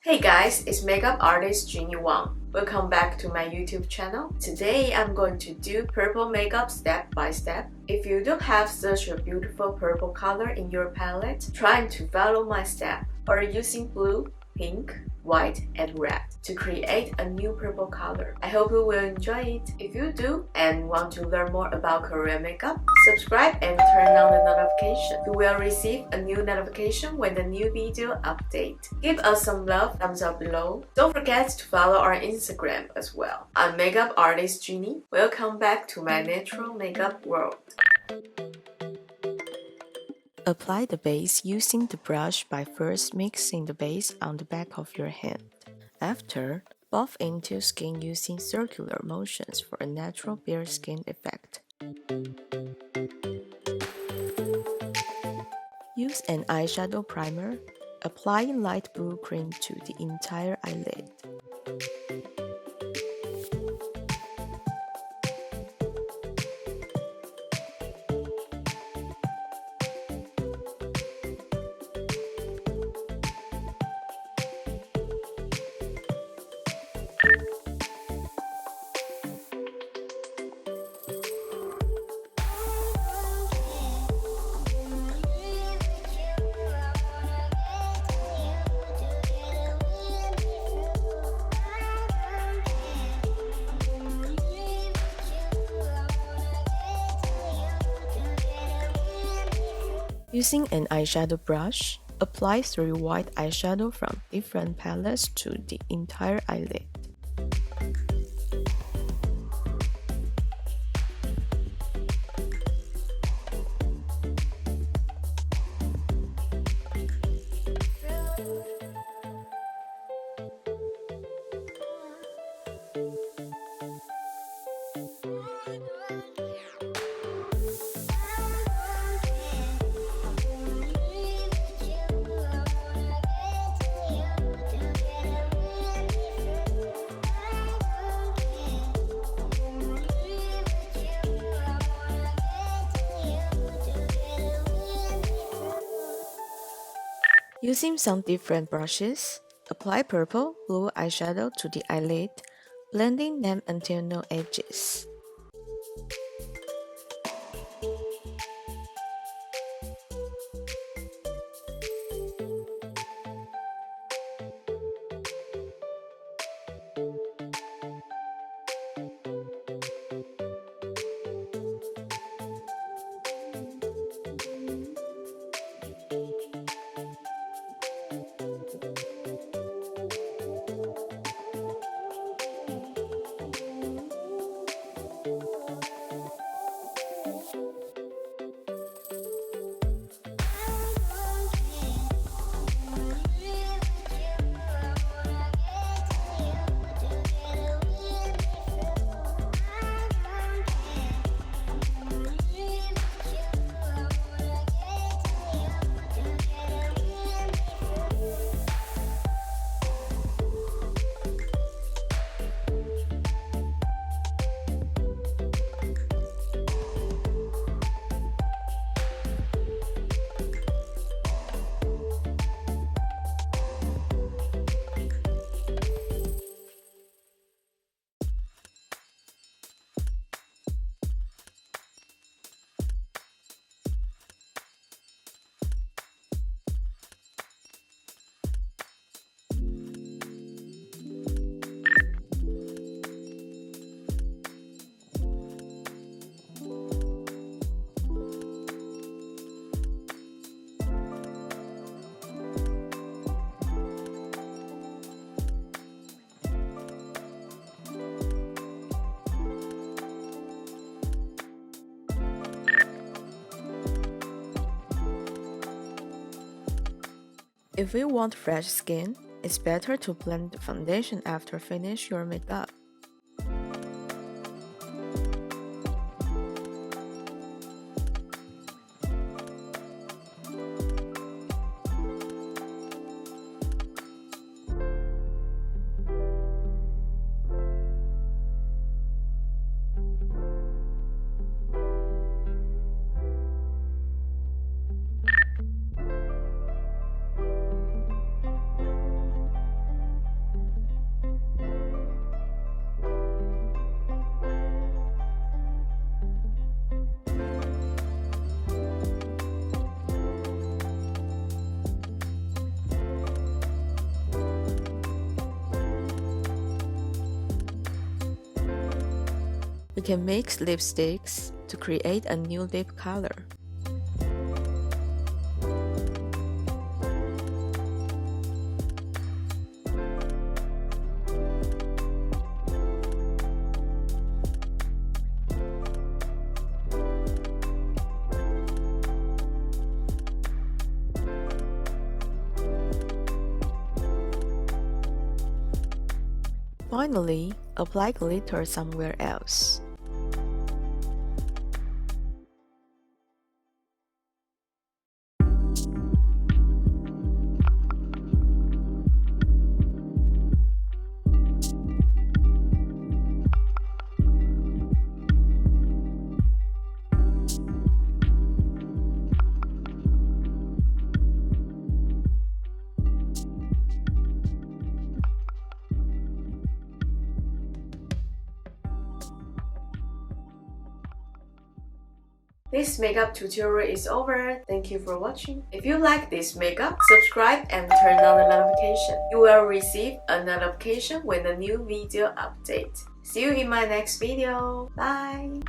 Hey guys, it's makeup artist Ginny Wang. Welcome back to my YouTube channel. Today I'm going to do purple makeup step by step. If you don't have such a beautiful purple color in your palette, try to follow my step or using blue, pink, white, and red to create a new purple color. I hope you will enjoy it. If you do and want to learn more about Korean makeup, subscribe and turn on the notification. You will receive a new notification when the new video update. Give us some love, thumbs up below. Don't forget to follow our Instagram as well. I'm makeup artist Ginny. Welcome back to my natural makeup world. Apply the base using the brush by first mixing the base on the back of your hand. After, buff into skin using circular motions for a natural bare skin effect. Use an eyeshadow primer, applying light blue cream to the entire eyelid. Using an eyeshadow brush, apply 3 white eyeshadow from different palettes to the entire eyelid. Using some different brushes, apply purple, blue eyeshadow to the eyelid, blending them until no edges. If you want fresh skin, it's better to blend the foundation after finish your makeup. We can mix lipsticks to create a new lip color. Finally, apply glitter somewhere else. This makeup tutorial is over. Thank you for watching. If you like this makeup, subscribe and turn on the notification. You will receive a notification when a new video update. See you in my next video. Bye!